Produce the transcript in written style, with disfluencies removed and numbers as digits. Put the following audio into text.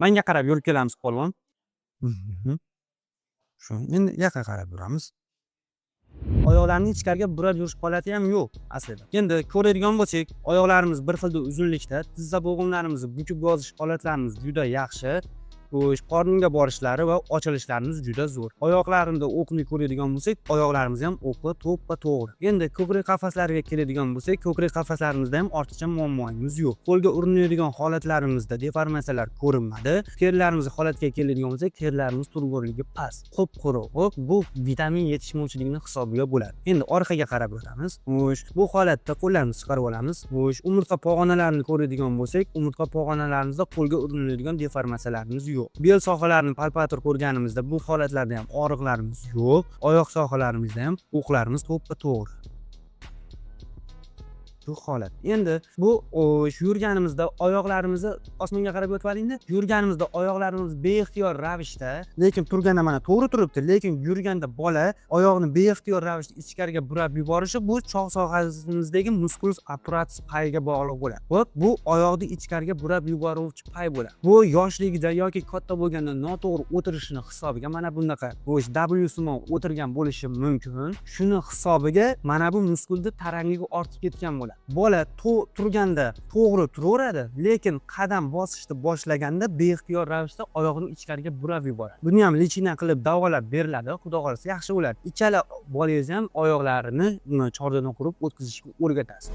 Menga qarab yurib kelamiz polvon. Shu endi yoqqa qarab yuramiz. Oyoqlarni ichkariga burab yurish holati ham yo'q aslida. Endi ko'radigan bo'lsak, oyoqlarimiz bir xilda uzunlikda, tizza bo'g'inlarimizni bukib yozish holatlarimiz juda yaxshi. Qorningga borishlari va ochilishlaringiz juda zo'r. Oyoqlarimda o'qni ko'radigan bo'lsak, oyoqlarimiz ham o'qi to'g'ri. Endi ko'krak qafaslariga keladigan bo'lsak, ko'krak qafaslarimizda ham ortiqcha muammoimiz yo'q. Qo'lga urinadigan holatlarimizda deformatsiyalar ko'rinmadi. Terlarimiz holatiga keladigan bo'lsak, terlarimiz turg'unligi past, quruq. Bu vitamin yetishmovchiligini hisobiga bo'ladi. Endi orqaga qarab o'tamiz. Bu holatda qo'llarimizni chiqarib olamiz. Umurtqa pog'onalarini ko'radigan bo'lsak, umurtqa pog'onalarimizda qo'lga urinadigan deformatsiyalarimiz yo'q. Bel sohalarini palpator ko'rganimizda bu holatlarda ham og'riqlarimiz yo'q. Oyoq sohalarimizda ham o'qlarimiz to'g'ri. Bu holat. Endi bu yurganimizda oyoqlarimizni osmonga qarab o'tvalingda, yurganimizda oyoqlarimiz beixtiyor ravishda, lekin turganda mana to'g'ri turibdi, lekin yurganda bola oyoqni beixtiyor ravishda ichkariga burab yuborishi bu choq sohasimizdagi muskulus apparatus payiga bog'liq bo'ladi. Xo'p, bu oyoqni ichkariga burab yuboruvchi pay bo'ladi. Bu yoshligida yoki katta bo'lganda noto'g'ri o'tirishini hisobiga mana bunaqa W simon o'tirgan bo'lishi mumkin. Shuni hisobiga mana bu muskulni tarangligi ortib ketgan bo'ladi. Bola turganda to'g'ri turaveradi, lekin qadam bosishni boshlaganda beixtiyor ravishda oyoqni ichkariga burab yuboradi. Buni ham lichina qilib davolab beriladi, xudo xolasa yaxshi bo'ladi. Ikkala bolangiz ham oyoqlarini chordana qurib o'tkazishga o'rgatasiz.